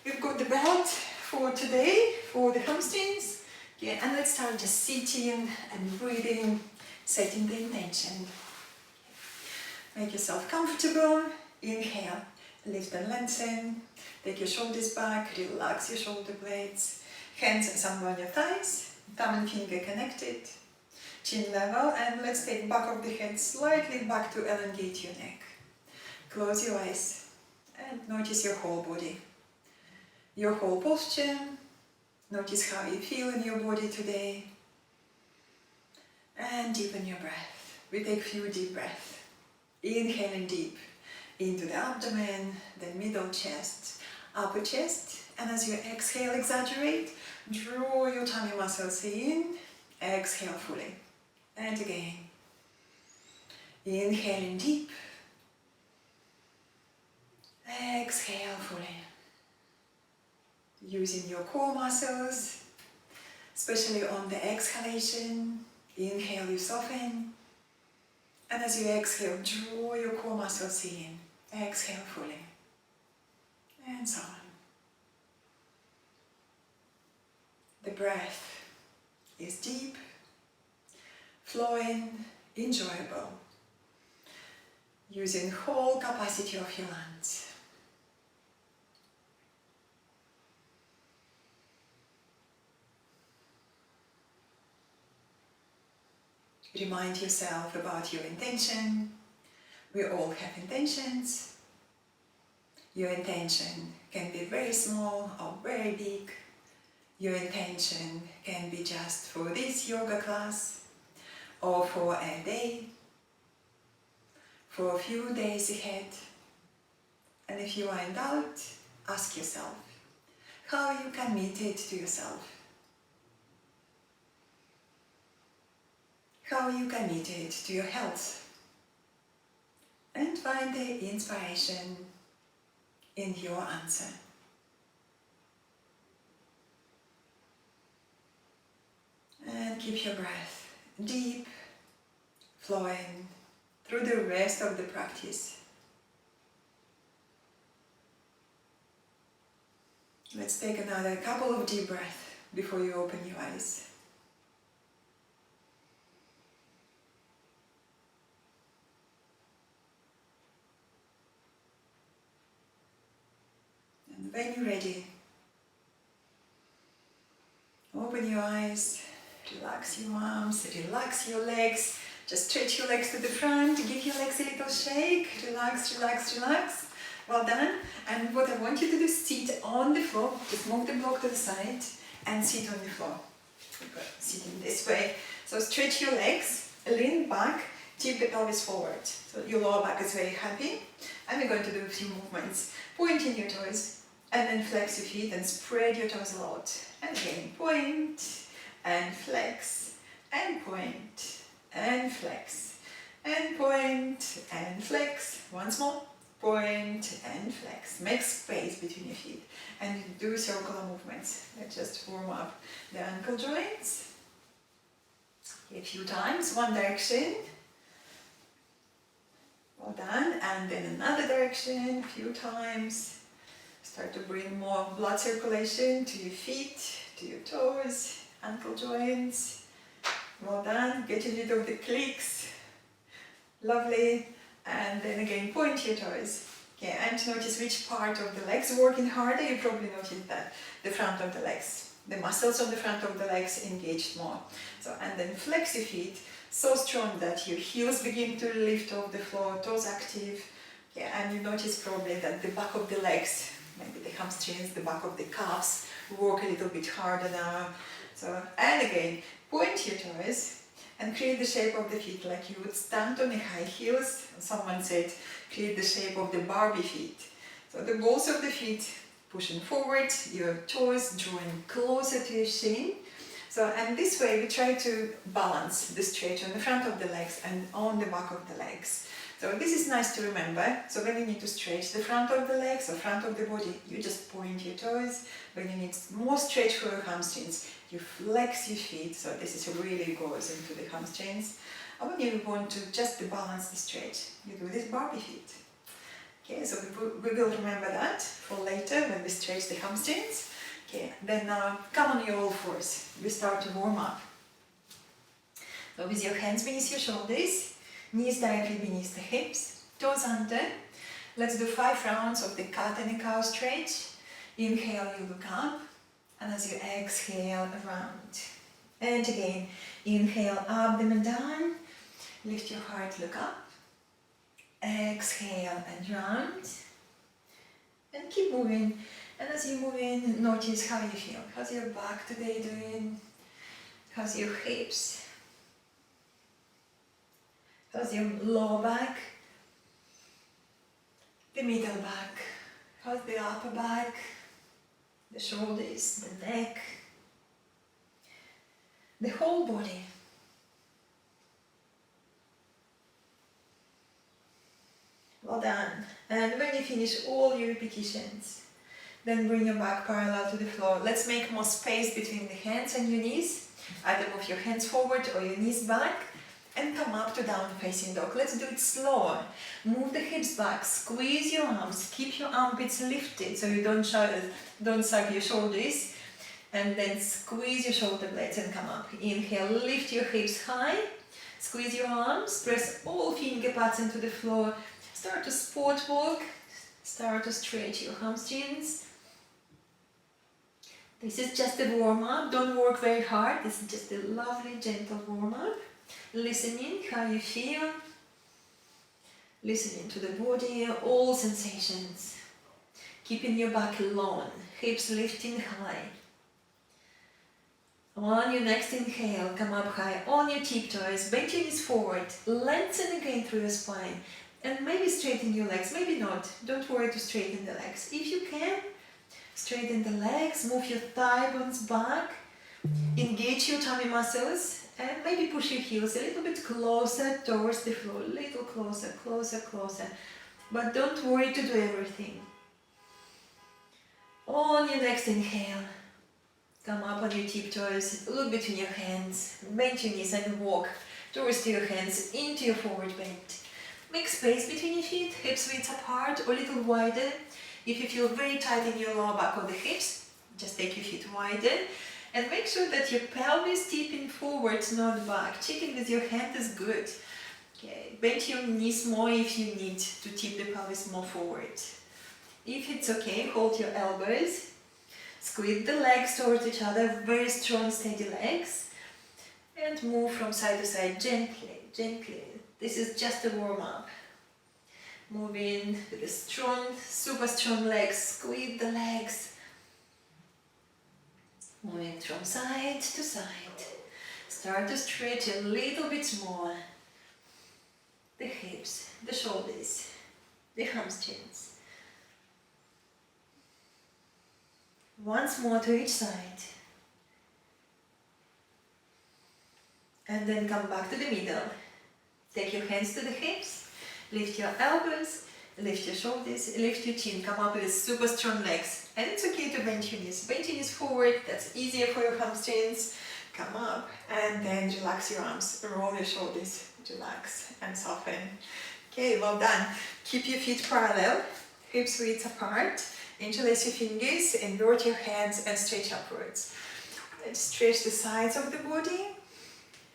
We've got the belt for today, for the hamstrings. Yeah, and let's start just sitting and breathing, setting the intention. Make yourself comfortable. Inhale, lift and lengthen. Take your shoulders back, relax your shoulder blades. Hands somewhere on your thighs, thumb and finger connected. Chin level, and let's take back of the head slightly back to elongate your neck. Close your eyes and notice your whole body. Your whole posture. Notice how you feel in your body today. And deepen your breath. We take a few deep breaths. Inhaling deep into the abdomen, then middle chest, upper chest. And as you exhale, exaggerate. Draw your tummy muscles in. Exhale fully. And again. Inhaling deep. Exhale fully. Using your core muscles, especially on the exhalation. Inhale, you soften. And as you exhale, draw your core muscles in. Exhale fully. And so on. The breath is deep, flowing, enjoyable. Using whole capacity of your lungs. Remind yourself about your intention. We all have intentions. Your intention can be very small or very big. Your intention can be just for this yoga class or for a day, for a few days ahead. And if you are in doubt, ask yourself how you committed to yourself. How you committed to your health, and find the inspiration in your answer. And keep your breath deep, flowing through the rest of the practice. Let's take another couple of deep breaths before you open your eyes. When you're ready, open your eyes, relax your arms, relax your legs, just stretch your legs to the front, give your legs a little shake, relax, relax, relax. Well done. And what I want you to do is sit on the floor, just move the block to the side and sit on the floor. Sitting this way. So stretch your legs, lean back, tip the pelvis forward. So your lower back is very happy. And we're going to do a few movements. Pointing your toes. And then flex your feet and spread your toes a lot. And again, point and flex and point and flex and point and flex. Once more, point and flex. Make space between your feet and do circular movements. Let's just warm up the ankle joints. A few times, one direction. Well done. And then another direction, a few times. Start to bring more blood circulation to your feet, to your toes, ankle joints. Well done. Get rid of the clicks. Lovely. And then again, point your toes. Okay, and notice which part of the legs working harder. You probably noticed that the front of the legs. The muscles on the front of the legs engaged more. So, and then flex your feet so strong that your heels begin to lift off the floor, toes active. Okay, and you notice probably that the back of the legs, maybe the hamstrings, the back of the calves, work a little bit harder now. So, and again, point your toes and create the shape of the feet like you would stand on the high heels. Someone said, create the shape of the Barbie feet. So the balls of the feet pushing forward, your toes drawing closer to your shin. So, and this way we try to balance the stretch on the front of the legs and on the back of the legs. So this is nice to remember. So when you need to stretch the front of the legs or front of the body, you just point your toes. When you need more stretch for your hamstrings, you flex your feet. So this is really goes into the hamstrings. And when you want to just balance the stretch, you do this Barbie feet. Okay, so we will remember that for later when we stretch the hamstrings. Okay, then come on your all fours. We start to warm up. So with your hands beneath your shoulders, knees directly beneath the hips, toes under. Let's do 5 rounds of the cat and the cow stretch. Inhale, you look up, and as you exhale, around. And again, inhale, abdomen down, lift your heart, look up. Exhale and round. And keep moving. And as you move in, notice how you feel. How's your back today doing? How's your hips? How's your lower back? The middle back. How's the upper back? The shoulders, the neck, the whole body. Well done. And when you finish all your repetitions, then bring your back parallel to the floor. Let's make more space between the hands and your knees. Either move your hands forward or your knees back and come up to down facing dog. Let's do it slower. Move the hips back, squeeze your arms, keep your armpits lifted so you don't sag your shoulders, and then squeeze your shoulder blades and come up. Inhale, lift your hips high, squeeze your arms, press all finger pads into the floor, start to sport walk, start to stretch your hamstrings. This is just a warm-up, don't work very hard, this is just a lovely gentle warm-up. Listening how you feel, listening to the body, all sensations. Keeping your back long, hips lifting high. On your next inhale, come up high on your tiptoes, bend your knees forward, lengthen again through your spine, and maybe straighten your legs, maybe not. Don't worry to straighten the legs. If you can, straighten the legs, move your thigh bones back, engage your tummy muscles, and maybe push your heels a little bit closer towards the floor, a little closer, closer, closer. But don't worry to do everything. On your next inhale, come up on your tiptoes, look between your hands, bend your knees and walk towards your hands into your forward bend. Make space between your feet, hips width apart or a little wider. If you feel very tight in your lower back or the hips, just take your feet wider. And make sure that your pelvis tipping forwards, not back. Checking with your hand is good. Okay. Bend your knees more if you need to tip the pelvis more forward. If it's okay, hold your elbows. Squeeze the legs towards each other, very strong, steady legs. And move from side to side gently, gently. This is just a warm-up. Moving with the strong, super strong legs. Squeeze the legs. Moving from side to side. Start to stretch a little bit more. The hips, the shoulders, the hamstrings. Once more to each side. And then come back to the middle. Take your hands to the hips, lift your elbows, lift your shoulders, lift your chin, come up with super strong legs. And it's okay to bend your knees. Bend your knees forward, that's easier for your hamstrings. Come up and then relax your arms, roll your shoulders, relax and soften. Okay, well done. Keep your feet parallel, hips width apart. Interlace your fingers, invert your hands and stretch upwards. Let's stretch the sides of the body.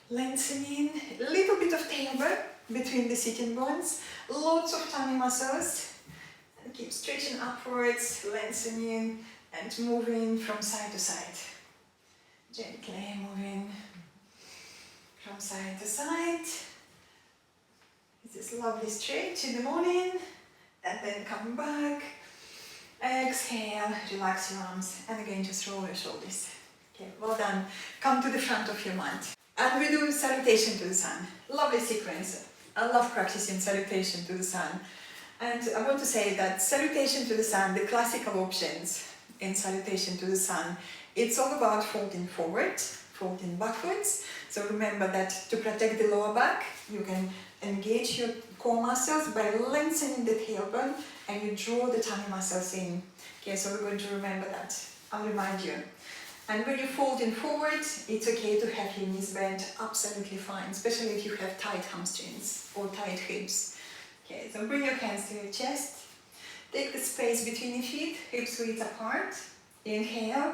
Lengthening, a little bit of tailbone between the sitting bones, lots of tummy muscles, and keep stretching upwards, lengthening and moving from side to side. Gently moving from side to side. This lovely stretch in the morning, and then come back, exhale, relax your arms, and again just roll your shoulders. Okay, well done. Come to the front of your mat. And we do salutation to the sun. Lovely sequence. I love practicing salutation to the sun. And I want to say that salutation to the sun, the classical options in salutation to the sun, it's all about folding forward, folding backwards. So remember that to protect the lower back, you can engage your core muscles by lengthening the tailbone and you draw the tummy muscles in. Okay, so we're going to remember that. I'll remind you. And when you're folding forward, it's okay to have your knees bent, absolutely fine, especially if you have tight hamstrings or tight hips. Okay, so bring your hands to your chest, Take the space between your feet, hips width apart. Inhale,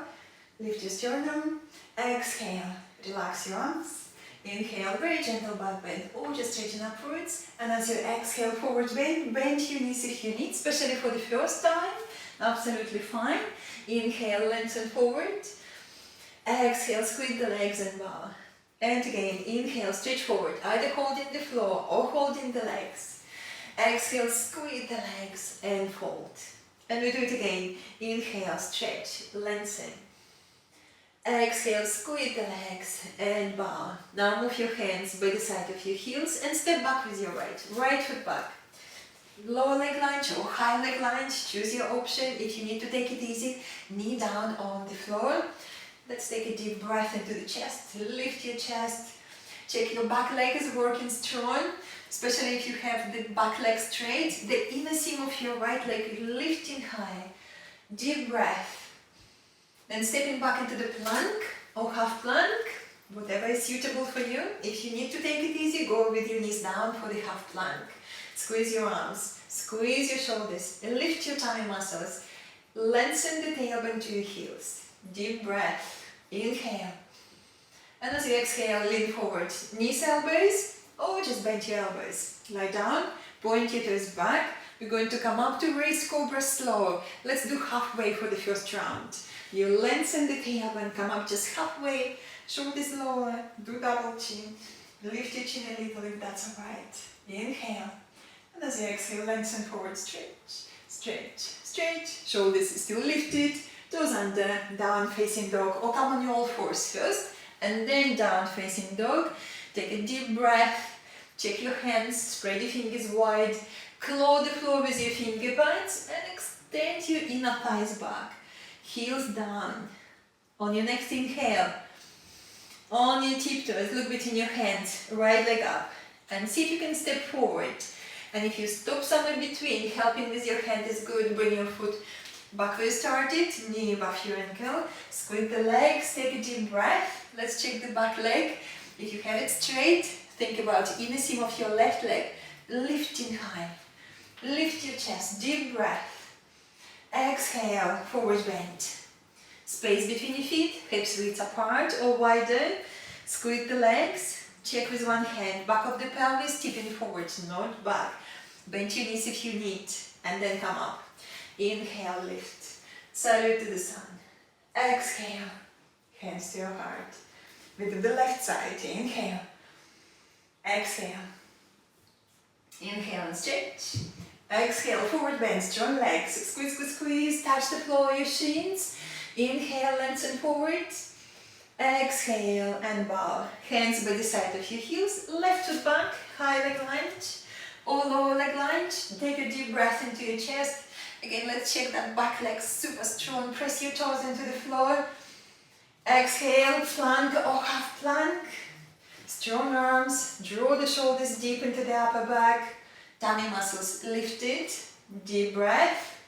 lift your sternum. Exhale, relax your arms. Inhale, very gentle back bend, or just straighten upwards. And as you exhale, forward bend, bend your knees if you need, especially for the first time. Absolutely fine. Inhale, lengthen forward. Exhale, squeeze the legs and bow. And again, inhale, stretch forward, either holding the floor or holding the legs. Exhale, squeeze the legs and fold. And we do it again. Inhale, stretch, lengthen. Exhale, squeeze the legs and bow. Now move your hands by the side of your heels and step back with your right foot back. Lower leg lunge or high leg lunge, choose your option. If you need to take it easy, knee down on the floor. Let's take a deep breath into the chest. Lift your chest. Check your back leg is working strong, especially if you have the back leg straight. The inner seam of your right leg is lifting high. Deep breath. Then stepping back into the plank or half plank, whatever is suitable for you. If you need to take it easy, go with your knees down for the half plank. Squeeze your arms, squeeze your shoulders, lift your tummy muscles. Lengthen the tailbone to your heels. Deep breath. Inhale. And as you exhale, lean forward. Knees, elbows, or just bend your elbows. Lie down, point your toes back. We're going to come up to raise cobra slow. Let's do halfway for the first round. You lengthen the tailbone, come up just halfway. Shoulders lower, do double chin. Lift your chin a little if that's alright. Inhale. And as you exhale, lengthen forward, stretch, stretch, stretch. Shoulders still lifted. Toes under, down facing dog, or come on your all fours first, and then down facing dog. Take a deep breath, check your hands, spread your fingers wide, claw the floor with your finger points, and extend your inner thighs back. Heels down. On your next inhale, on your tiptoes, look between your hands, right leg up, and see if you can step forward. And if you stop somewhere between, helping with your hand is good. Bring your foot back where you started, knee above your ankle. Squeeze the legs, take a deep breath. Let's check the back leg. If you have it straight, think about inner seam of your left leg. Lifting high. Lift your chest, deep breath. Exhale, forward bend. Space between your feet, hips width apart or wider. Squeeze the legs. Check with one hand, back of the pelvis, tipping forward, not back. Bend your knees if you need, and then come up. Inhale, lift. Salute to the sun. Exhale. Hands to your heart. We do the left side. Inhale. Exhale. Inhale and stretch. Exhale, forward bend, strong legs. Squeeze, squeeze, squeeze. Touch the floor, your shins. Inhale, lengthen forward. Exhale and bow. Hands by the side of your heels. Left foot back, high leg lunge or lower leg lunge. Take a deep breath into your chest. Again, let's check that back leg super strong. Press your toes into the floor. Exhale, plank or half plank. Strong arms. Draw the shoulders deep into the upper back. Tummy muscles lifted. Deep breath.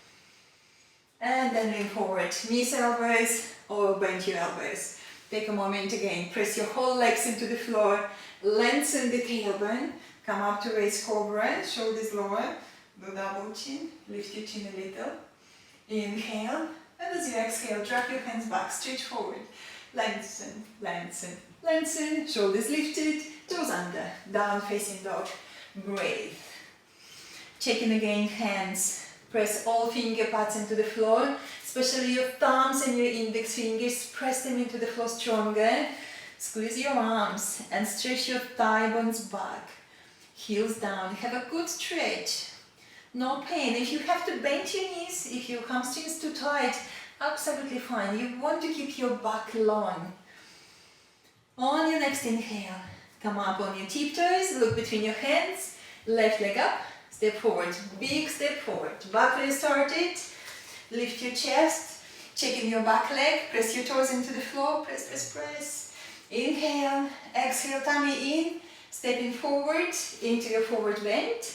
And then lean forward. Knees, elbows, or bend your elbows. Take a moment again. Press your whole legs into the floor. Lengthen the tailbone. Come up to raise cobra. Shoulders lower. Do double chin, lift your chin a little. Inhale, and as you exhale, drop your hands back, stretch forward. Lengthen, lengthen, lengthen. Shoulders lifted, toes under, down facing dog. Breathe. Checking again, hands. Press all finger pads into the floor, especially your thumbs and your index fingers. Press them into the floor stronger. Squeeze your arms and stretch your thigh bones back. Heels down. Have a good stretch. No pain. If you have to bend your knees, if your hamstrings too tight, absolutely fine. You want to keep your back long. On your next inhale, come up on your tiptoes, look between your hands, left leg up, step forward, big step forward. Back where you started, lift your chest, checking your back leg, press your toes into the floor, press, press, press. Inhale, exhale, tummy in, stepping forward into your forward bend.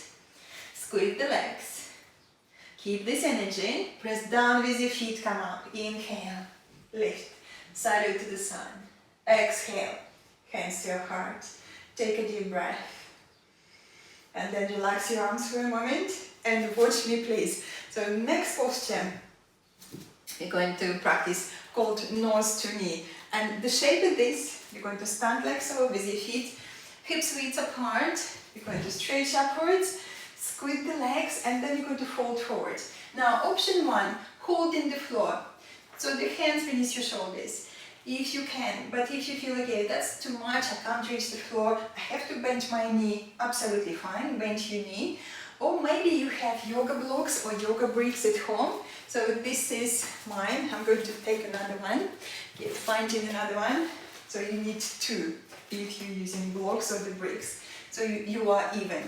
Squeeze the legs. Keep this energy. Press down with your feet, come up. Inhale, lift. Salute to the sun. Exhale, hands to your heart. Take a deep breath. And then relax your arms for a moment and watch me please. So next posture, we're going to practice called nose to knee. And the shape of this, you're going to stand like so with your feet, hips width apart. You're going to stretch upwards, squeeze the legs, and then you're going to fold forward. Now, option one, holding the floor. So the hands beneath your shoulders, if you can. But if you feel, okay, that's too much, I can't reach the floor, I have to bend my knee, absolutely fine, bend your knee. Or maybe you have yoga blocks or yoga bricks at home. So this is mine. I'm going to take another one. Get finding another one. So you need two if you're using blocks or the bricks. So you are even.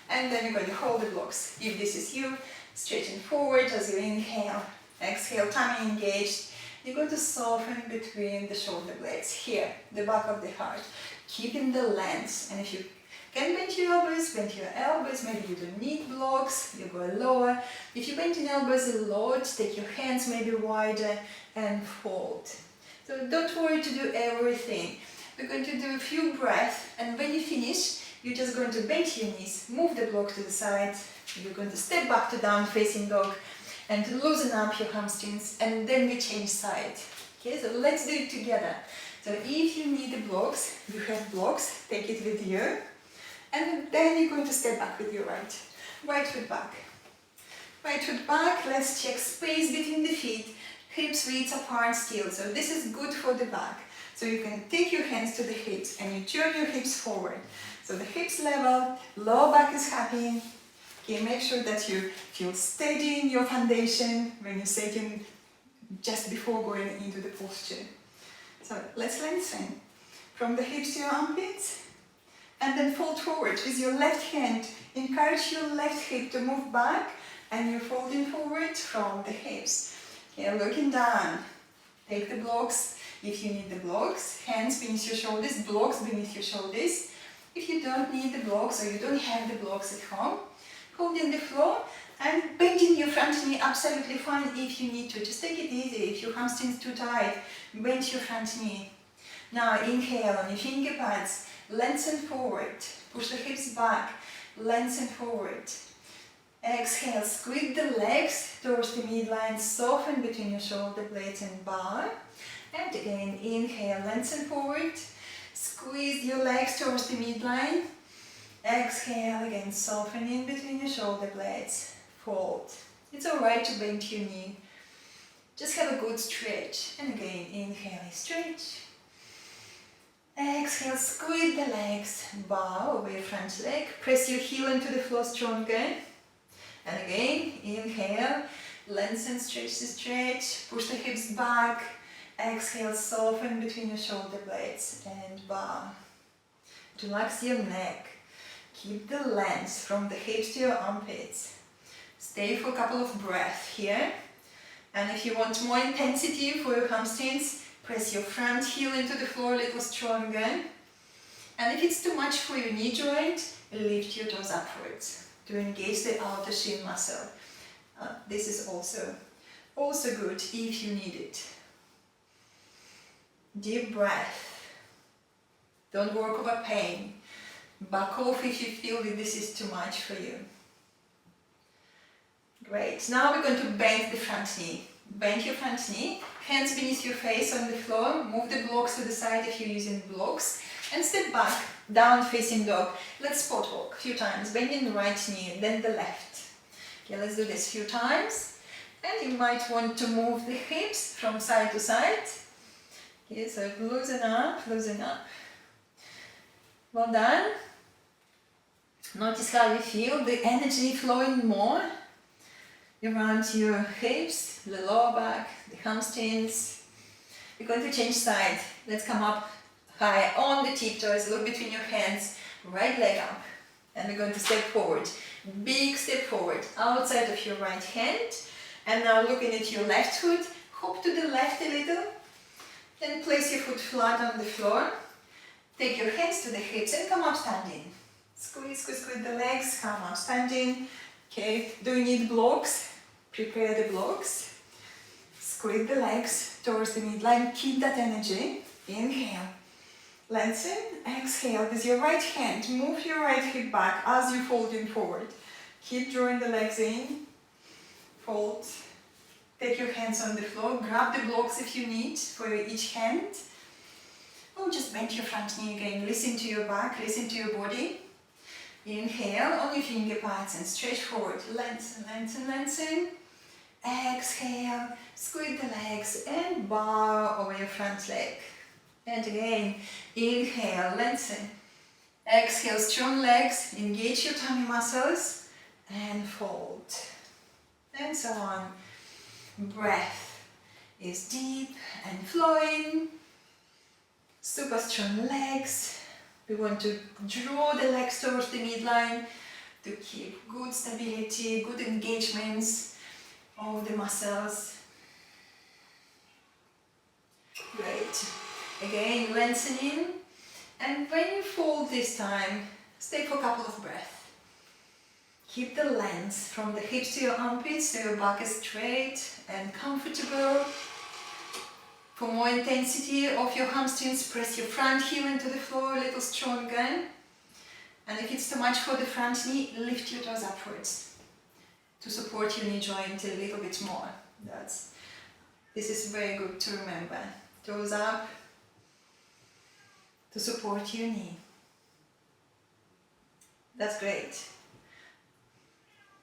And then you're going to hold the blocks. If this is you, stretching forward as you inhale. Exhale, tummy engaged. You're going to soften between the shoulder blades. Here, the back of the heart. Keeping the length. And if you can bend your elbows, maybe you don't need blocks, you go lower. If you bend your elbows a lot, take your hands maybe wider and fold. So don't worry to do everything. We're going to do a few breaths, and when you finish, you're just going to bend your knees, move the block to the side, you're going to step back to down facing dog, and loosen up your hamstrings, and then we change side. Okay, so let's do it together. So if you need the blocks, you have blocks, take it with you. And then you're going to step back with your right foot back. Right foot back, let's check space between the feet, hips width apart still. So this is good for the back. So you can take your hands to the hips and you turn your hips forward. So the hips level, lower back is happy. Okay, make sure that you feel steady in your foundation when you're sitting just before going into the posture. So let's lengthen from the hips to your armpits. And then fold forward with your left hand. Encourage your left hip to move back, and you're folding forward from the hips. Okay, looking down. Take the blocks if you need the blocks. Hands beneath your shoulders, blocks beneath your shoulders. If you don't need the blocks or you don't have the blocks at home, holding the floor and bending your front knee, absolutely fine if you need to. Just take it easy. If your hamstring's too tight, bend your front knee. Now inhale on your finger pads. Lengthen forward, push the hips back, lengthen forward. Exhale, squeeze the legs towards the midline, soften between your shoulder blades and bar. And again, inhale, lengthen forward, squeeze your legs towards the midline. Exhale, again, soften in between your shoulder blades, fold. It's alright to bend your knee. Just have a good stretch. And again, inhale, stretch. Exhale, squeeze the legs, bow over your front leg, press your heel into the floor stronger. And again, inhale, lengthen, stretch the stretch, push the hips back. Exhale, soften between your shoulder blades and bow. Relax your neck, keep the length from the hips to your armpits. Stay for a couple of breaths here. And if you want more intensity for your hamstrings, press your front heel into the floor a little stronger. And if it's too much for your knee joint, lift your toes upwards to engage the outer shin muscle. This is also good if you need it. Deep breath. Don't work over pain. Back off if you feel that this is too much for you. Great. Now we're going to bend the front knee. Bend your front knee, hands beneath your face on the floor, move the blocks to the side if you're using blocks, and step back, down facing dog. Let's spot walk a few times, bending the right knee, then the left. Okay, let's do this a few times. And you might want to move the hips from side to side. Okay, so loosen up, loosen up. Well done. Notice how you feel the energy flowing more around your hips, the lower back, the hamstrings. We're going to change side. Let's come up high on the tiptoes, look between your hands, right leg up. And we're going to step forward. Big step forward, outside of your right hand. And now looking at your left foot, hop to the left a little. Then place your foot flat on the floor. Take your hands to the hips and come up standing. Squeeze, squeeze, squeeze the legs, come up standing. Okay, do you need blocks? Prepare the blocks. Squeeze the legs towards the midline. Keep that energy. Inhale. Lengthen. Exhale. With your right hand, move your right hip back as you're folding forward. Keep drawing the legs in. fold. Take your hands on the floor, grab the blocks if you need for each hand. Or just bend your front knee again, listen to your back, listen to your body. Inhale on your finger pads and stretch forward, lengthen, lengthen, lengthen. Exhale, squeeze the legs and bow over your front leg. And again, inhale, lengthen. Exhale, strong legs, engage your tummy muscles and fold. And so on. Breath is deep and flowing. Super strong legs. We want to draw the legs towards the midline to keep good stability, good engagements of the muscles. Great. Again, lengthening. And when you fold this time, stay for a couple of breaths. Keep the length from the hips to your armpits so your back is straight and comfortable. For more intensity of your hamstrings, press your front heel into the floor a little stronger. And if it's too much for the front knee, lift your toes upwards to support your knee joint a little bit more. This is very good to remember. Toes up to support your knee. That's great.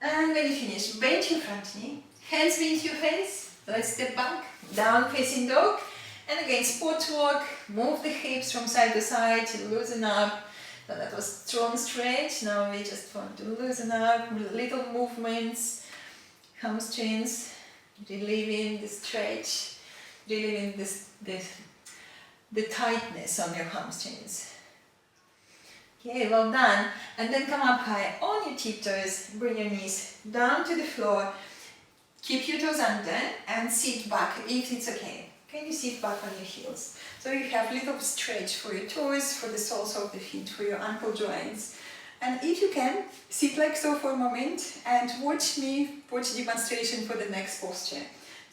And when you finish, bend your front knee, hands beneath your face. Let's step back, down facing dog. And again, spot walk, move the hips from side to side, loosen up. So that was strong stretch. Now we just want to loosen up, little movements, hamstrings, relieving the stretch, relieving the tightness on your hamstrings. Okay, well done. And then come up high on your tiptoes, bring your knees down to the floor. Keep your toes under and sit back if it's okay. Can you sit back on your heels? So you have a little stretch for your toes, for the soles of the feet, for your ankle joints. And if you can, sit like so for a moment and watch demonstration for the next posture.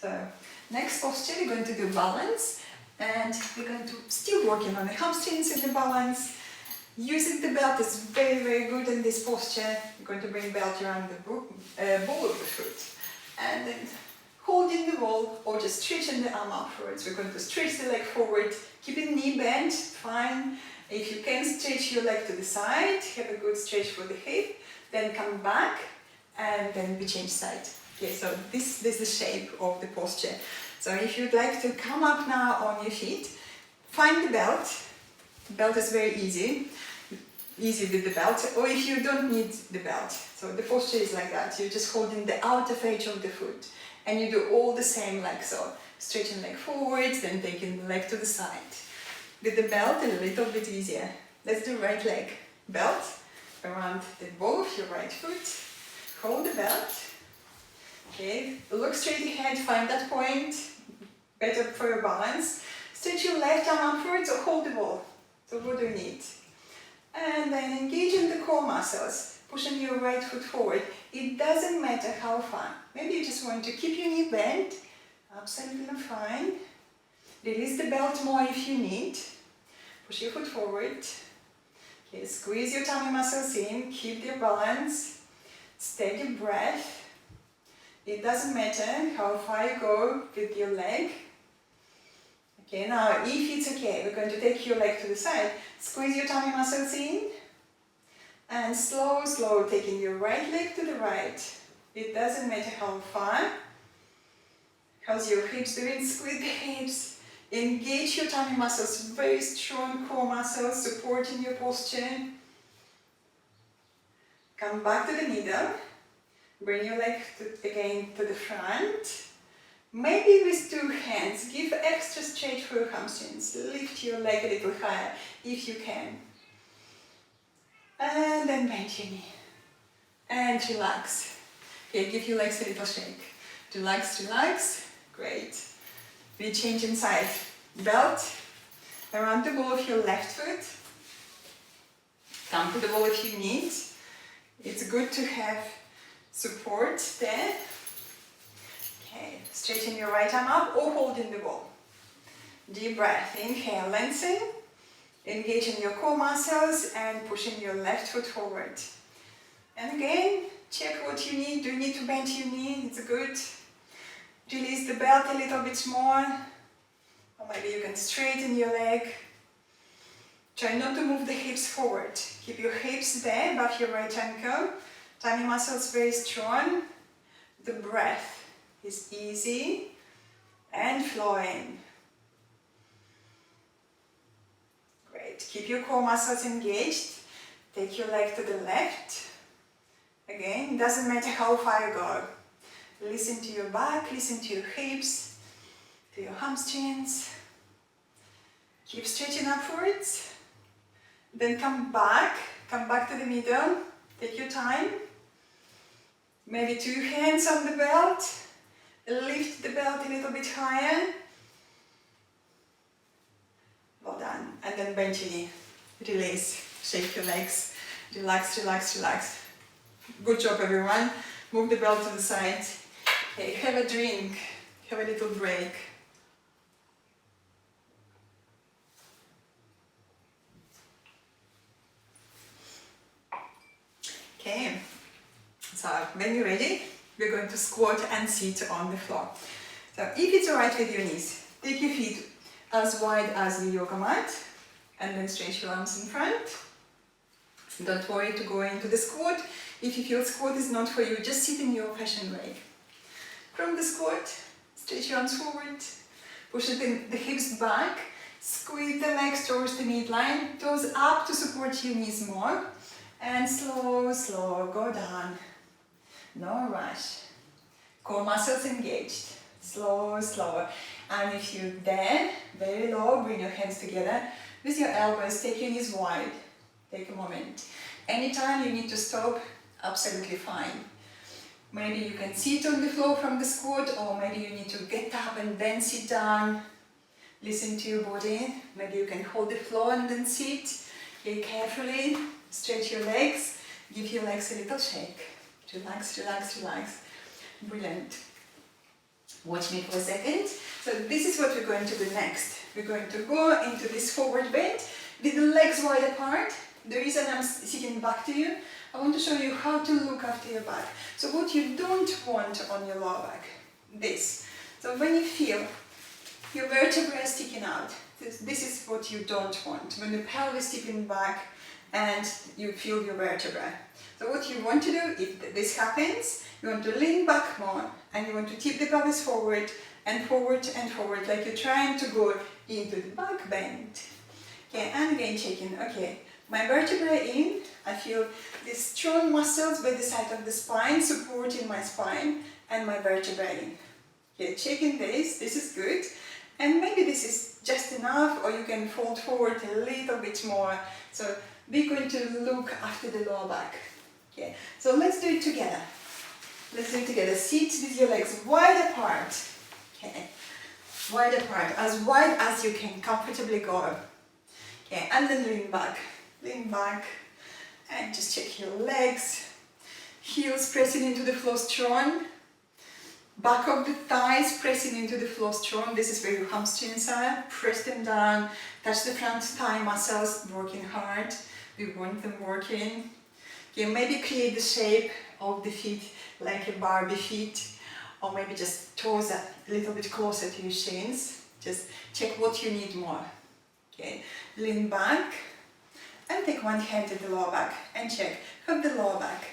So next posture, we're going to do balance. And we're going to still working on the hamstrings and the balance. Using the belt is very, very good in this posture. You're going to bring belt around the ball of the foot. And then holding the wall or just stretching the arm upwards. We're going to stretch the leg forward, keep the knee bent, fine. If you can stretch your leg to the side, have a good stretch for the hip, then come back and then we change side. Okay, so this is the shape of the posture. So if you'd like to come up now on your feet, find the belt. The belt is very easy with the belt, or if you don't need the belt. So the posture is like that. You're just holding the outer edge of the foot and you do all the same like so. Stretching leg forward, then taking the leg to the side. With the belt, a little bit easier. Let's do right leg. Belt around the ball of your right foot. Hold the belt. Okay, look straight ahead, find that point. Better for your balance. Stretch your left arm upwards or hold the ball. So what do you need? And then engage in the core muscles, pushing your right foot forward. It doesn't matter how far. Maybe you just want to keep your knee bent. Absolutely fine. Release the belt more if you need. Push your foot forward. Okay, squeeze your tummy muscles in. Keep your balance. Steady breath. It doesn't matter how far you go with your leg. Okay, now if it's okay, we're going to take your leg to the side. Squeeze your tummy muscles in. And slow, taking your right leg to the right. It doesn't matter how far. How's your hips doing? Squeeze the hips. Engage your tummy muscles. Very strong core muscles supporting your posture. Come back to the middle. Bring your leg again to the front. Maybe with two hands, give extra stretch for your hamstrings. Lift your leg a little higher if you can. And then bend your knee. And relax. Okay, give your legs a little shake. Relax, relax. Great. We change inside. Belt around the ball of your left foot. Come to the ball if you need. It's good to have support there. Okay, straighten your right arm up or holding the ball. Deep breath. Inhale, lengthen. Engaging your core muscles and pushing your left foot forward. And again, Check what you need. Do you need to bend your knee? It's good. Release the belt a little bit more. Or maybe you can straighten your leg. Try not to move the hips forward. Keep your hips there above your right ankle. Tummy muscles very strong. The breath is easy and flowing. Great. Keep your core muscles engaged. Take your leg to the left. Again, doesn't matter how far you go. Listen to your back, listen to your hips, to your hamstrings. Keep stretching upwards. Then come back to the middle. Take your time. Maybe 2 hands on the belt. Lift the belt a little bit higher. Well done. And then bend your knee. Release. Shake your legs. Relax, relax, relax. Good job, everyone. Move the belt to the side. Okay, have a drink. Have a little break. Okay. So when you're ready, we're going to squat and sit on the floor. So if it's alright with your knees, take your feet as wide as your yoga mat and then stretch your arms in front. Don't worry to go into the squat. If you feel squat is not for you, just sit in your old-fashioned way. From the squat, stretch your arms forward, push the hips back, squeeze the legs towards the midline, toes up to support your knees more, and slow, slow, go down. No rush. Core muscles engaged. Slow, slow. And if you're there, very low, bring your hands together. With your elbows, take your knees wide. Take a moment. Anytime you need to stop, absolutely fine. Maybe you can sit on the floor from the squat, or maybe you need to get up and then sit down. Listen to your body. Maybe you can hold the floor and then sit. Okay, carefully stretch your legs. Give your legs a little shake. Relax, relax, relax. Brilliant. Watch me for a second. So this is what we're going to do next. We're going to go into this forward bend with the legs wide apart. The reason I'm sitting back to you, I want to show you how to look after your back. So what you don't want on your lower back, this. So when you feel your vertebrae sticking out, this is what you don't want. When the pelvis is sticking back and you feel your vertebrae. So what you want to do, if this happens, you want to lean back more and you want to tip the pelvis forward and forward and forward, like you're trying to go into the back bend. Okay, and again checking, okay, my vertebrae in, I feel these strong muscles by the side of the spine supporting my spine and my vertebrae in. Okay, checking this is good. And maybe this is just enough, or you can fold forward a little bit more. So we're going to look after the lower back. Okay, so let's do it together. Let's do it together. Sit with your legs wide apart. Okay, wide apart, as wide as you can comfortably go. Okay, and then lean back, and just check your legs. Heels pressing into the floor strong. Back of the thighs pressing into the floor strong. This is where your hamstrings are. Press them down. Touch the front thigh muscles, working hard. We want them working. Okay, maybe create the shape of the feet like a Barbie feet, or maybe just toes a little bit closer to your shins. Just check what you need more. Okay, lean back and take one hand at the lower back and check. Have the lower back.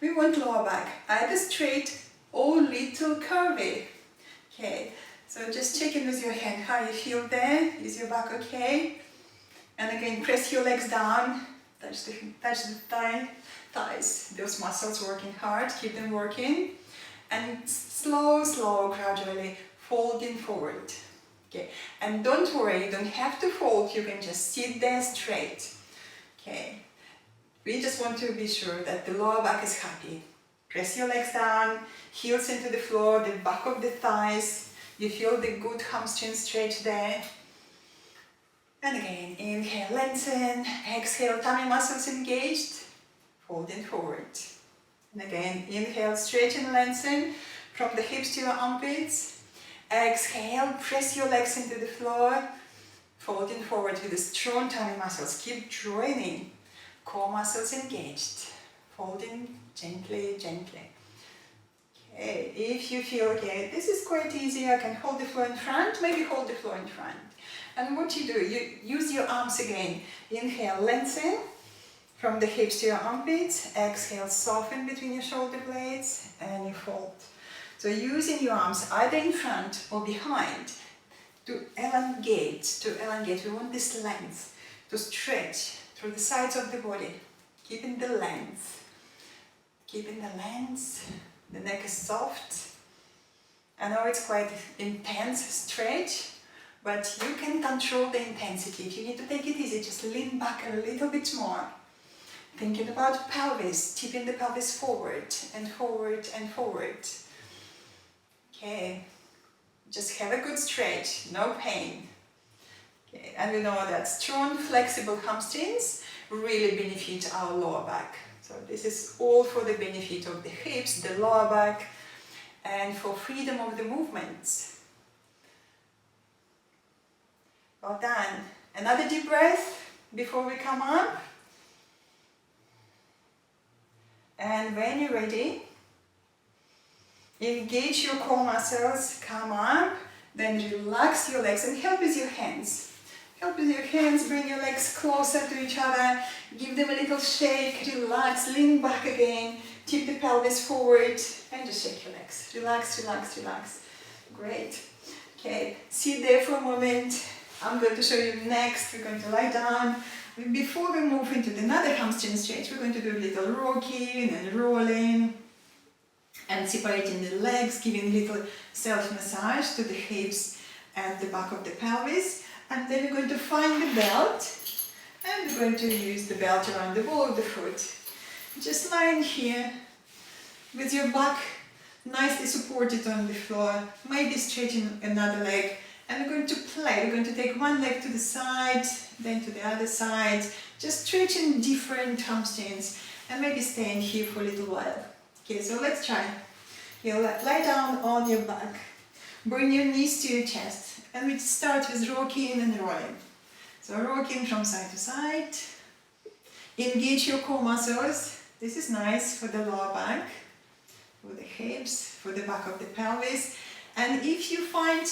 We want lower back either straight or little curvy. Okay, so just check in with your hand how you feel there. Is your back okay? And again, press your legs down. Touch the thighs. Those muscles working hard. Keep them working. And slow, gradually folding forward. Okay, and don't worry, you don't have to fold. You can just sit there straight. Okay, we just want to be sure that the lower back is happy. Press your legs down, heels into the floor, the back of the thighs. You feel the good hamstring stretch there. And again, inhale, lengthen. Exhale, tummy muscles engaged. Folding forward. And again, inhale, stretch and lengthen from the hips to your armpits. Exhale, press your legs into the floor. Folding forward with the strong tummy muscles. Keep joining. Core muscles engaged. Folding Gently, gently. Okay, if you feel, okay, this is quite easy, I can hold the floor in front, maybe hold the floor in front. And what you do, you use your arms again. Inhale, lengthen from the hips to your armpits. Exhale, soften between your shoulder blades, and you fold. So using your arms either in front or behind to elongate. We want this length to stretch through the sides of the body, keeping the length. Keeping the length. The neck is soft. I know it's quite intense stretch, but you can control the intensity. If you need to take it easy, just lean back a little bit more. Thinking about pelvis, tipping the pelvis forward and forward and forward. Okay, just have a good stretch, no pain. Okay, and we know that strong, flexible hamstrings really benefit our lower back. So this is all for the benefit of the hips, the lower back, and for freedom of the movements. Well done. Another deep breath before we come up. And when you're ready, engage your core muscles, come up, then relax your legs and help with your hands. Help with your hands, bring your legs closer to each other, give them a little shake, relax, lean back again, tip the pelvis forward, and just shake your legs. Relax, relax, relax. Great. Okay, sit there for a moment. I'm going to show you next. We're going to lie down. Before we move into another hamstring stretch, we're going to do a little rocking and rolling and separating the legs, giving a little self-massage to the hips and the back of the pelvis. And then we're going to find the belt, and we're going to use the belt around the ball of the foot. Just lying here with your back nicely supported on the floor, maybe stretching another leg, and we're going to play. We're going to take one leg to the side, then to the other side, just stretching different hamstrings, and maybe staying here for a little while. Okay, so let's try. You lie down on your back, bring your knees to your chest. And we start with rocking and rolling. So rocking from side to side. Engage your core muscles. This is nice for the lower back, for the hips, for the back of the pelvis. And if you find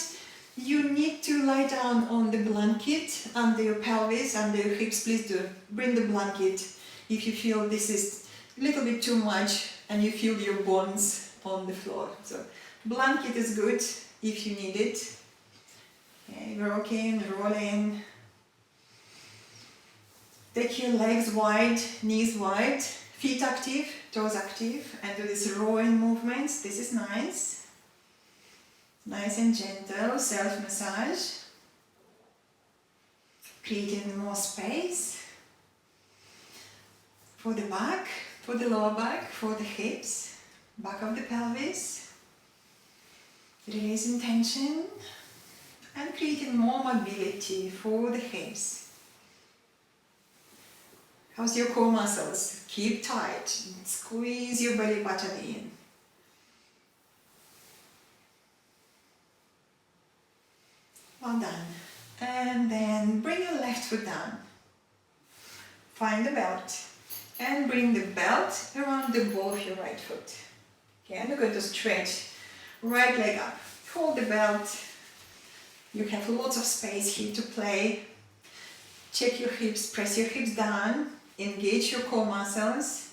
you need to lie down on the blanket under your pelvis, under your hips, please do. Bring the blanket if you feel this is a little bit too much and you feel your bones on the floor. So blanket is good if you need it. Okay, rocking, rolling. Take your legs wide, knees wide, feet active, toes active, and do these rolling movements. This is nice. Nice and gentle, self-massage. Creating more space for the back, for the lower back, for the hips, back of the pelvis. Releasing tension. And creating more mobility for the hips. How's your core muscles? Keep tight. Squeeze your belly button in. Well done. And then bring your left foot down. Find the belt. And bring the belt around the ball of your right foot. Okay, and we're going to stretch right leg up. Hold the belt. You have lots of space here to play. Check your hips, press your hips down, engage your core muscles.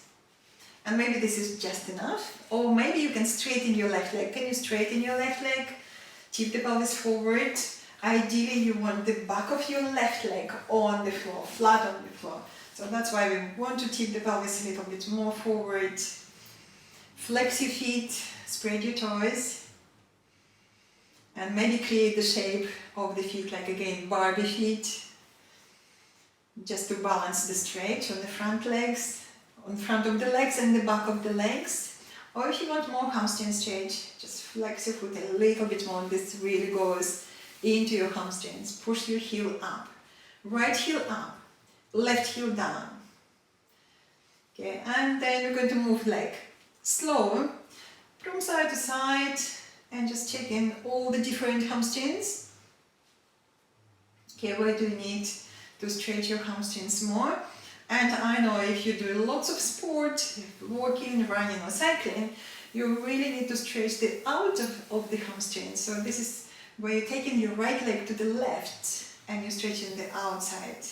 And maybe this is just enough. Or maybe you can straighten your left leg. Can you straighten your left leg? Tip the pelvis forward. Ideally, you want the back of your left leg on the floor, flat on the floor. So that's why we want to tip the pelvis a little bit more forward. Flex your feet, spread your toes. And maybe create the shape of the feet, like again, Barbie feet. Just to balance the stretch on the front legs, on front of the legs and the back of the legs. Or if you want more hamstring stretch, just flex your foot a little bit more. This really goes into your hamstrings. Push your heel up. Right heel up, left heel down. Okay, and then we're going to move leg slow from side to side. And just check in all the different hamstrings. Okay, where do you need to stretch your hamstrings more? And I know if you do lots of sport, walking, running or cycling, you really need to stretch the out of the hamstrings. So this is where you're taking your right leg to the left and you're stretching the outside.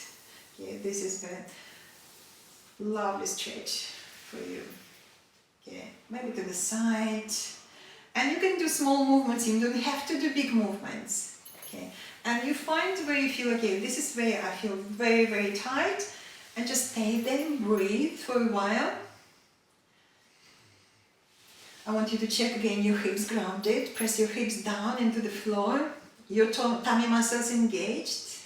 Okay, this is the lovely stretch for you. Okay, maybe to the side. And you can do small movements, you don't have to do big movements. Okay, and you find where you feel, okay, this is where I feel very, very tight, and just stay there and breathe for a while. I want you to check again your hips grounded, press your hips down into the floor, your tummy muscles engaged.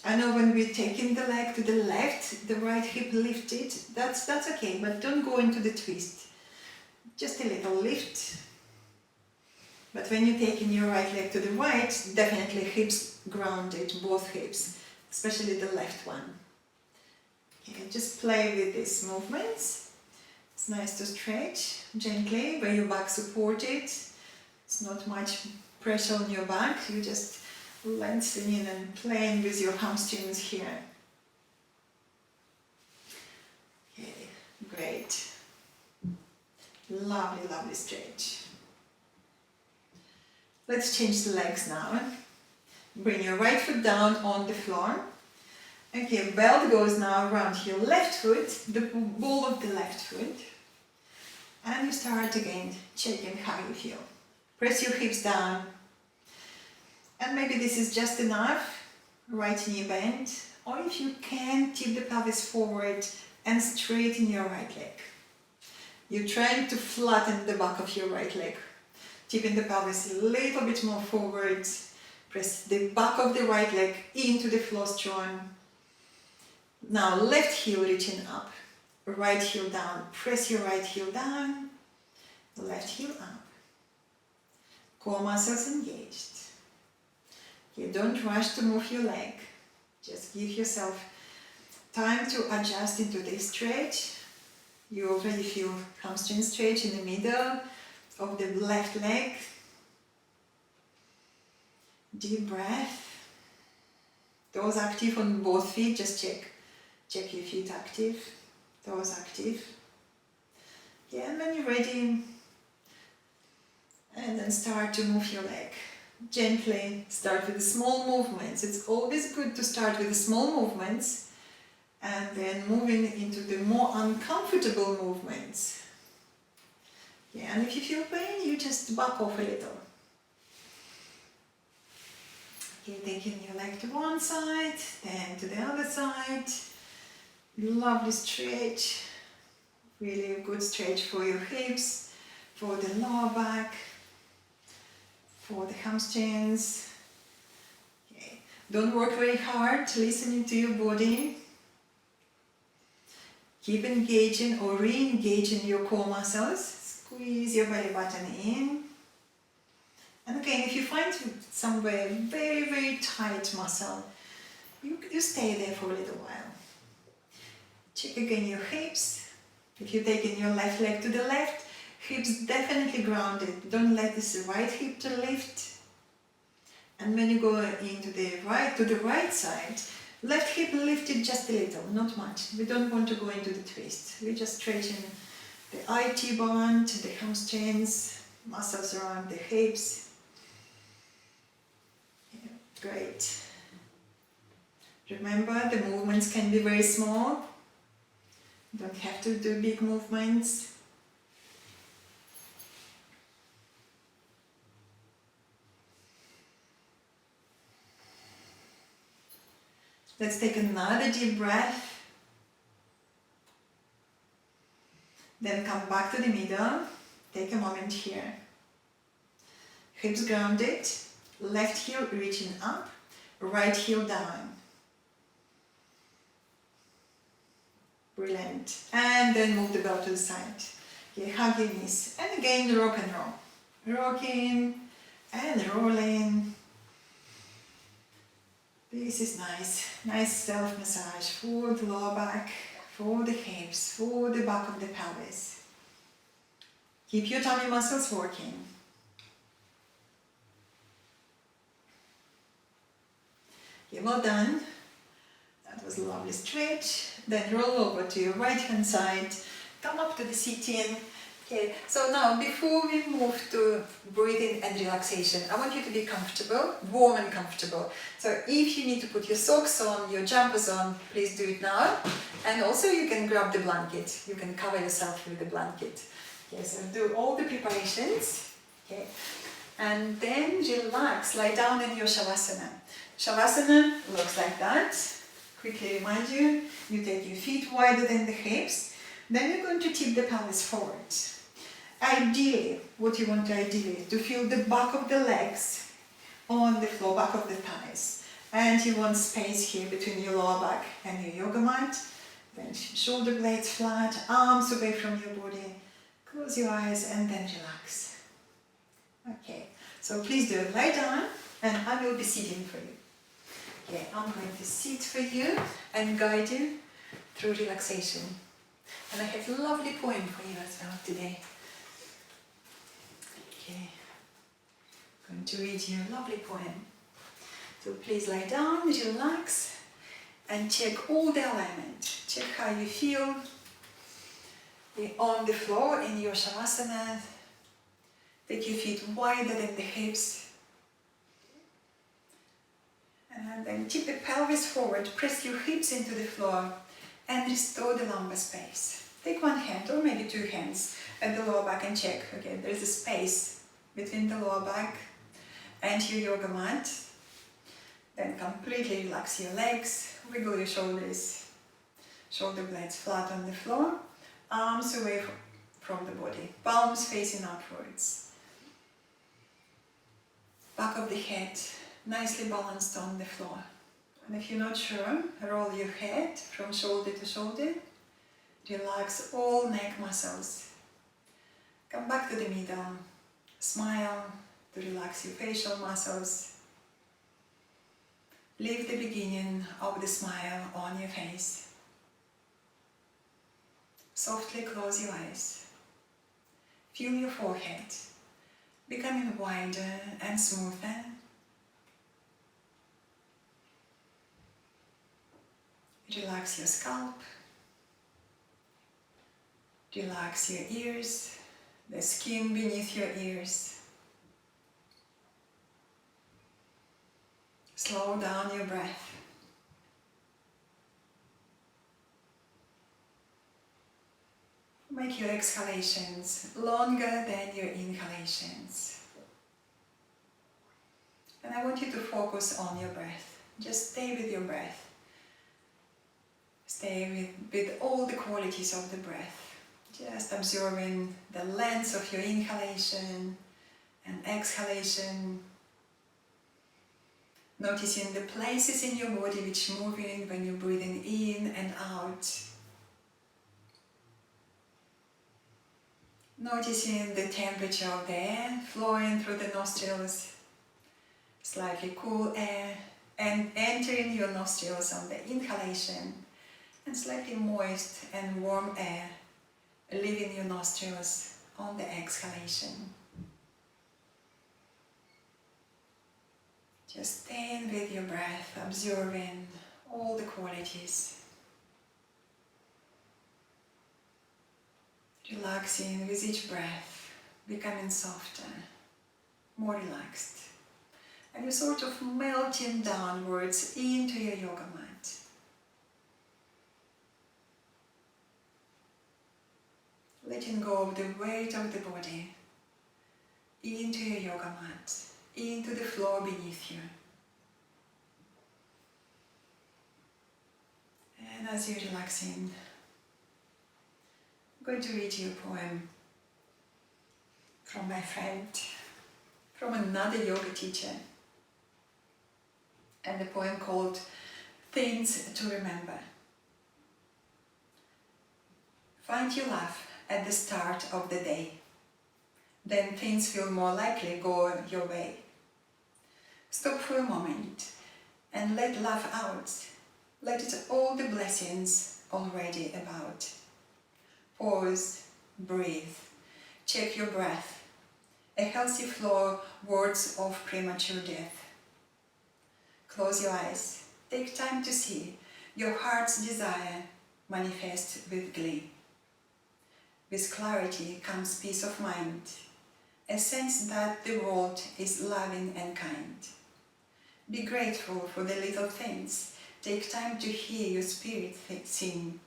I know when we're taking the leg to the left, the right hip lifted, that's okay, but don't go into the twist. Just a little lift. But when you're taking your right leg to the right, definitely hips grounded, both hips, especially the left one. Okay, just play with these movements. It's nice to stretch gently where your back supported. It's not much pressure on your back, you just lengthening and playing with your hamstrings here. Okay, great. Lovely, lovely stretch. Let's change the legs now. Bring your right foot down on the floor. Okay, belt goes now around your left foot, the ball of the left foot. And you start again, checking how you feel. Press your hips down. And maybe this is just enough. Right knee bend. Or if you can, tip the pelvis forward and straighten your right leg. You're trying to flatten the back of your right leg. Tipping the pelvis a little bit more forward. Press the back of the right leg into the floor strong. Now left heel reaching up, right heel down. Press your right heel down, left heel up. Core muscles engaged. You don't rush to move your leg. Just give yourself time to adjust into this stretch. You already feel hamstring stretch in the middle of the left leg. Deep breath. Toes active on both feet, just check your feet active, toes active. Yeah, and when you're ready, and then start to move your leg. Gently start with the small movements. It's always good to start with the small movements and then moving into the more uncomfortable movements. Yeah, and if you feel pain, you just back off a little. Okay, taking your leg to one side, then to the other side. Lovely stretch. Really a good stretch for your hips, for the lower back, for the hamstrings. Okay. Don't work very hard, listening to your body. Keep engaging or re-engaging your core muscles. Squeeze your belly button in. And again, if you find somewhere very, very tight muscle, you stay there for a little while. Check again your hips. If you're taking your left leg to the left, hips definitely grounded. Don't let this right hip to lift. And when you go into the right side, left hip lifted just a little, not much. We don't want to go into the twist. We're just stretching the IT band, the hamstrings, muscles around the hips. Yeah, great. Remember, the movements can be very small. You don't have to do big movements. Let's take another deep breath. Then come back to the middle. Take a moment here. Hips grounded, left heel reaching up, right heel down. Brilliant. And then move the belt to the side. Okay, hug your knees. And again, rock and roll. Rocking and rolling. This is nice. Nice self-massage for the lower back, for the hips, for the back of the pelvis. Keep your tummy muscles working. Okay, well done. That was a lovely stretch. Then roll over to your right hand side. Come up to the sit-in. Okay, so now before we move to breathing and relaxation, I want you to be comfortable, warm and comfortable. So if you need to put your socks on, your jumpers on, please do it now. And also you can grab the blanket. You can cover yourself with the blanket. Okay, so do all the preparations. Okay, and then relax, lie down in your Shavasana. Shavasana looks like that. Quickly remind you, you take your feet wider than the hips. Then you're going to tip the pelvis forward. Ideally, what you want to is to feel the back of the legs on the floor, back of the thighs. And you want space here between your lower back and your yoga mat. Then shoulder blades flat, arms away from your body. Close your eyes and then relax. Okay, so please do it. Lie down and I will be sitting for you. Okay, I'm going to sit for you and guide you through relaxation. And I have a lovely poem for you as well today. Okay, I'm going to read you a lovely poem. So please lie down, relax, and check all the alignment. Check how you feel on the floor in your Shavasana. Take your feet wider than the hips. And then tip the pelvis forward, press your hips into the floor and restore the lumbar space. Take one hand or maybe two hands at the lower back and check. Okay, there's a space between the lower back and your yoga mat. Then completely relax your legs, wiggle your shoulders, shoulder blades flat on the floor, arms away from the body, palms facing upwards. Back of the head nicely balanced on the floor. And if you're not sure, roll your head from shoulder to shoulder. Relax all neck muscles. Come back to the middle. Smile to relax your facial muscles. Leave the beginning of the smile on your face. Softly close your eyes. Feel your forehead becoming wider and smoother. Relax your scalp. Relax your ears, the skin beneath your ears. Slow down your breath. Make your exhalations longer than your inhalations. And I want you to focus on your breath. Just stay with your breath. Stay with all the qualities of the breath. Just observing the length of your inhalation and exhalation. Noticing the places in your body which move in when you're breathing in and out. Noticing the temperature of the air flowing through the nostrils. Slightly cool air and entering your nostrils on the inhalation. And slightly moist and warm air leaving your nostrils on the exhalation. Just staying with your breath, observing all the qualities. Relaxing with each breath, becoming softer, more relaxed. And you're sort of melting downwards into your yoga mat. Letting go of the weight of the body into your yoga mat, into the floor beneath you. And as you're relaxing, I'm going to read you a poem from my friend, from another yoga teacher. And the poem called Things to Remember. Find your laugh at the start of the day. Then things will more likely go your way. Stop for a moment and let laugh out. Let it all the blessings already about. Pause, breathe, check your breath. A healthy flow wards off premature death. Close your eyes, take time to see Your heart's desire manifests with glee. With clarity comes peace of mind, a sense that the world is loving and kind. Be grateful for the little things. Take time to hear your spirit sing.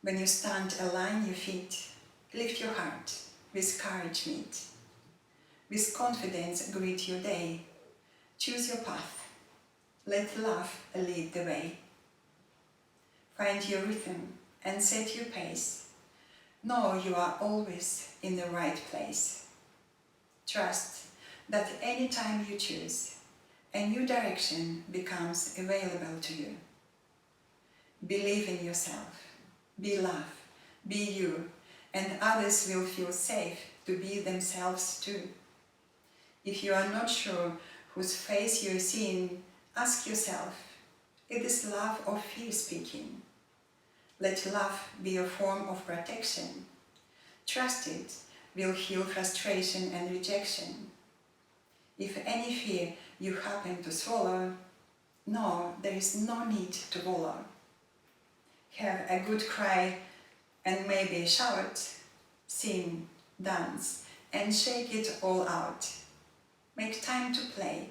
When you stand, align your feet. Lift your heart. With courage meet. With confidence greet your day. Choose your path. Let love lead the way. Find your rhythm and set your pace. Know you are always in the right place. Trust that any time you choose, a new direction becomes available to you. Believe in yourself. Be love. Be you. And others will feel safe to be themselves too. If you are not sure whose face you are seeing, ask yourself, is this love or fear speaking? Let love be a form of protection. Trust it will heal frustration and rejection. If any fear you happen to swallow, know there is no need to wallow. Have a good cry and maybe shout, sing, dance, and shake it all out. Make time to play.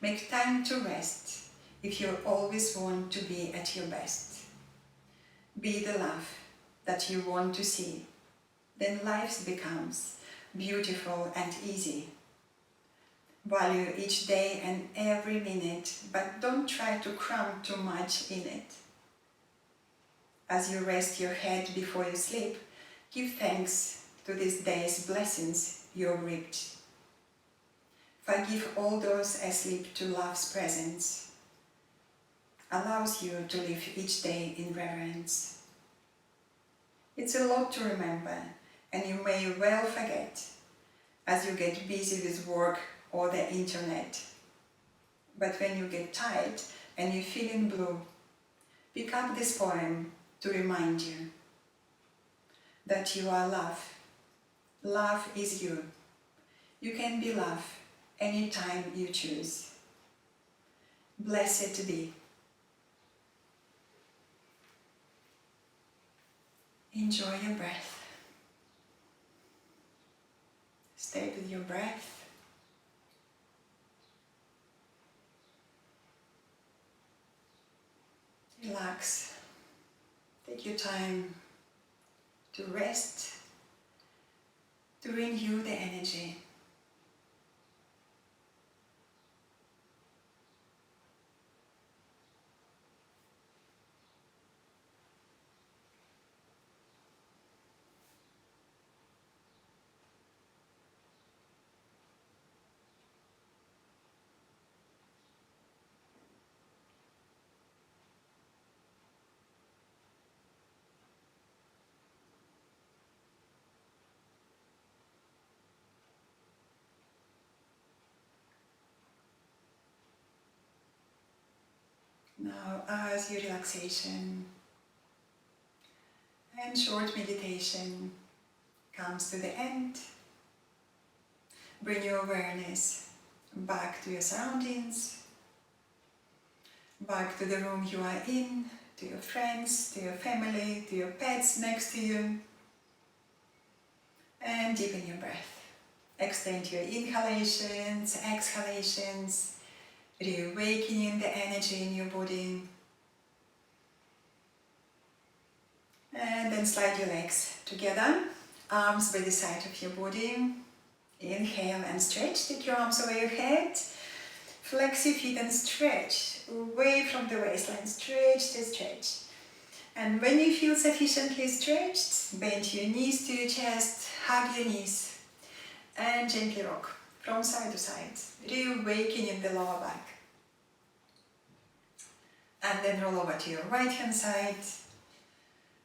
Make time to rest if you always want to be at your best. Be the love that you want to see. Then life becomes beautiful and easy. Value each day and every minute, but don't try to cram too much in it. As you rest your head before you sleep, give thanks to this day's blessings you reaped. Forgive all those asleep to love's presence. Allows you to live each day in reverence. It's a lot to remember, and you may well forget as you get busy with work or the internet. But when you get tired and you're feeling blue, pick up this poem to remind you that you are love. Love is you. You can be love anytime you choose. Blessed be. Enjoy your breath. Stay with your breath. Relax. Take your time to rest, to renew the energy. Now, as your relaxation and short meditation comes to the end, bring your awareness back to your surroundings, back to the room you are in, to your friends, to your family, to your pets next to you, and deepen your breath. Extend your inhalations, exhalations, reawakening the energy in your body. And then slide your legs together, arms by the side of your body. Inhale and stretch, take your arms over your head. Flex your feet and stretch away from the waistline, stretch to stretch. And when you feel sufficiently stretched, bend your knees to your chest, hug your knees, and gently rock from side to side, reawakening the lower back. And then roll over to your right hand side,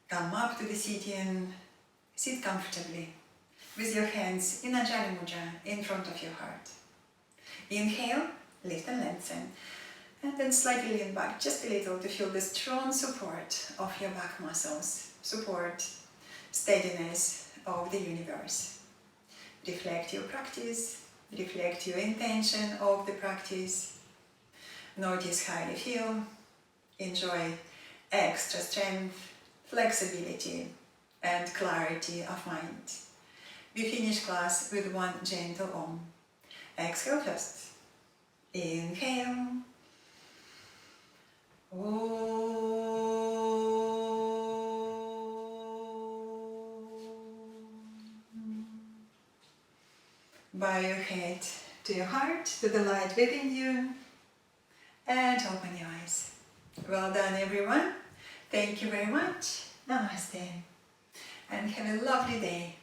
come up to the sitting, sit comfortably with your hands in Ajali Mudra in front of your heart. Inhale, lift and lengthen, and then slightly lean back just a little to feel the strong support of your back muscles, support, steadiness of the universe. Reflect your practice, reflect your intention of the practice. Notice how you feel, enjoy extra strength, flexibility and clarity of mind. We finish class with one gentle Om. Exhale first. Inhale. Bow your head to your heart, to the light within you, and open your eyes. Well done, everyone. Thank you very much. Namaste. And have a lovely day.